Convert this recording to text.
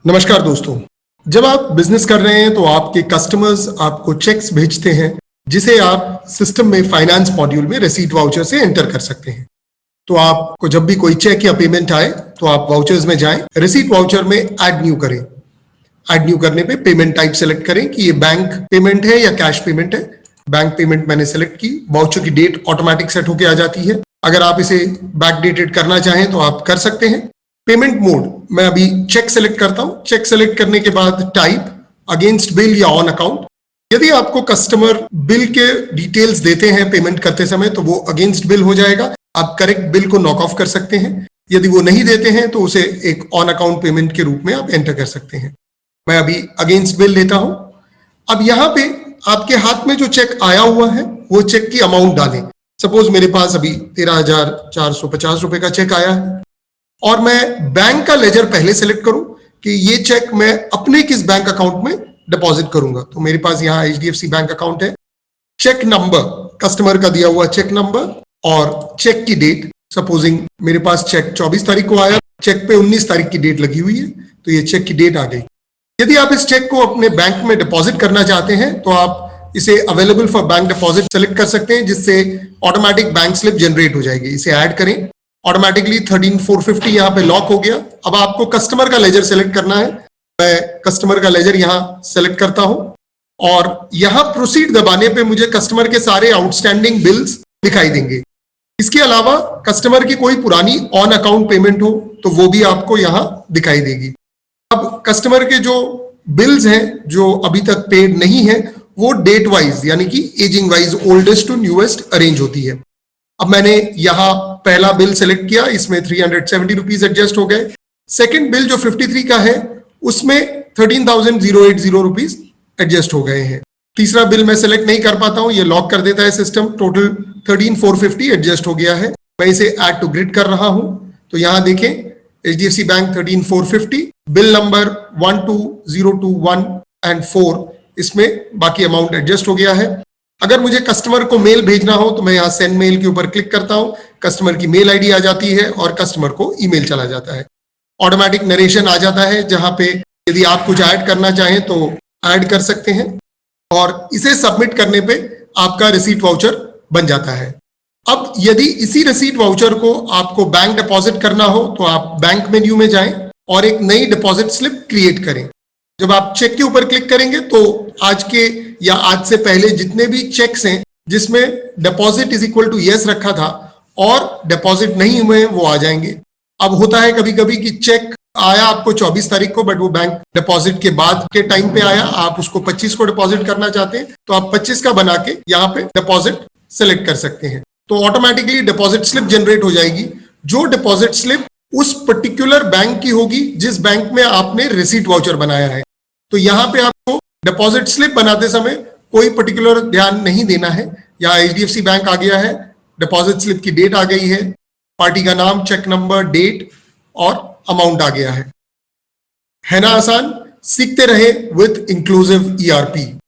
नमस्कार दोस्तों। जब आप बिजनेस कर रहे हैं तो आपके कस्टमर्स आपको चेक्स भेजते हैं जिसे आप सिस्टम में फाइनेंस मॉड्यूल में रिसीट वाउचर से एंटर कर सकते हैं। तो आपको जब भी कोई चेक या पेमेंट आए तो आप वाउचर्स में जाएं, रिसीट वाउचर में ऐड न्यू करें। ऐड न्यू करने पे पेमेंट टाइप सेलेक्ट करें कि ये बैंक पेमेंट है या कैश पेमेंट है। बैंक पेमेंट मैंने सेलेक्ट की। वाउचर की डेट ऑटोमेटिक सेट होकर आ जाती है। अगर आप इसे बैक डेटेड करना चाहें तो आप कर सकते हैं। पेमेंट मोड मैं अभी चेक सेलेक्ट करता हूं। चेक सेलेक्ट करने के बाद टाइप अगेंस्ट बिल या ऑन अकाउंट। यदि आपको कस्टमर बिल के डिटेल्स देते हैं पेमेंट करते समय तो वो अगेंस्ट बिल हो जाएगा। आप करेक्ट बिल को नॉक ऑफ कर सकते हैं। यदि वो नहीं देते हैं तो उसे एक ऑन अकाउंट पेमेंट के रूप में आप एंटर कर सकते हैं। मैं अभी अगेंस्ट बिल लेता हूं। अब यहां पे आपके हाथ में जो चेक आया हुआ है वो चेक की अमाउंट डालें। सपोज मेरे पास अभी 13,450 रुपए का चेक आया है और मैं बैंक का लेजर पहले सेलेक्ट करूं कि ये चेक मैं अपने किस बैंक अकाउंट में डिपॉजिट करूंगा। तो मेरे पास यहाँ HDFC बैंक अकाउंट है। चेक नंबर, कस्टमर का दिया हुआ चेक नंबर और चेक की डेट। सपोजिंग मेरे पास चेक 24 तारीख को आया, चेक पे 19 तारीख की डेट लगी हुई है तो ये चेक की डेट आ गई। यदि आप इस चेक को अपने बैंक में डिपॉजिट करना चाहते हैं तो आप इसे available for bank deposit select कर सकते हैं जिससे ऑटोमेटिक बैंक स्लिप जनरेट हो जाएगी। इसे ऐड करें। ऑटोमेटिकली 13,450 यहाँ पे लॉक हो गया। अब आपको कस्टमर का लेजर सेलेक्ट करना है। मैं कस्टमर का लेजर यहाँ सेलेक्ट करता हूं और यहाँ प्रोसीड दबाने पे मुझे कस्टमर के सारे आउटस्टैंडिंग बिल्स दिखाई देंगे। इसके अलावा कस्टमर की कोई पुरानी ऑन अकाउंट पेमेंट हो तो वो भी आपको यहाँ दिखाई देगी। अब कस्टमर के जो बिल्स हैं जो अभी तक पेड नहीं है वो डेट वाइज यानी कि ageing wise oldest to newest arrange होती है। अब मैंने यहां पहला बिल सेलेक्ट किया, इसमें 370 रुपीज एडजस्ट हो गए। सेकंड बिल जो 53 का है उसमें 13,080 रुपीज एडजस्ट हो गए हैं। तीसरा बिल मैं सेलेक्ट नहीं कर पाता हूं, ये लॉक कर देता है सिस्टम। टोटल 13,450 एडजस्ट हो गया है। मैं इसे ऐड टू ग्रिड कर रहा हूं तो यहां देखें HDFC bank 13,450, bill number 12,021 and 4, इसमें बाकी अमाउंट एडजस्ट हो गया है। अगर मुझे कस्टमर को मेल भेजना हो तो मैं यहाँ सेंड मेल के ऊपर क्लिक करता हूँ। कस्टमर की मेल आईडी आ जाती है और कस्टमर को ईमेल चला जाता है। ऑटोमेटिक नरेशन आ जाता है जहां पे यदि आप कुछ ऐड करना चाहें तो ऐड कर सकते हैं और इसे सबमिट करने पे आपका रिसीट वाउचर बन जाता है। अब यदि इसी रिसीट वाउचर को आपको बैंक डिपॉजिट करना हो तो आप बैंक मेन्यू में जाएं और एक नई डिपॉजिट स्लिप क्रिएट करें। जब आप चेक के ऊपर क्लिक करेंगे तो आज के या आज से पहले जितने भी चेक्स हैं जिसमें deposit is equal to yes रखा था और डिपॉजिट नहीं हुए वो आ जाएंगे। अब होता है कभी कभी कि चेक आया आपको 24 तारीख को बट वो बैंक डिपॉजिट के बाद के टाइम पे आया, आप उसको 25 को डिपॉजिट करना चाहते हैं तो आप 25 का बना के यहाँ पे डिपॉजिट सेलेक्ट कर सकते हैं। तो ऑटोमेटिकली डिपॉजिट स्लिप जनरेट हो जाएगी। जो डिपॉजिट स्लिप उस पर्टिकुलर बैंक की होगी जिस बैंक में आपने रिसीट वाउचर बनाया है। तो यहाँ पे आपको डिपॉजिट स्लिप बनाते समय कोई पर्टिकुलर ध्यान नहीं देना है। यहाँ HDFC बैंक आ गया है, डिपॉजिट स्लिप की डेट आ गई है, पार्टी का नाम, चेक नंबर, डेट और अमाउंट आ गया है ना आसान। सीखते रहे विथ इंक्लूसिव ERP।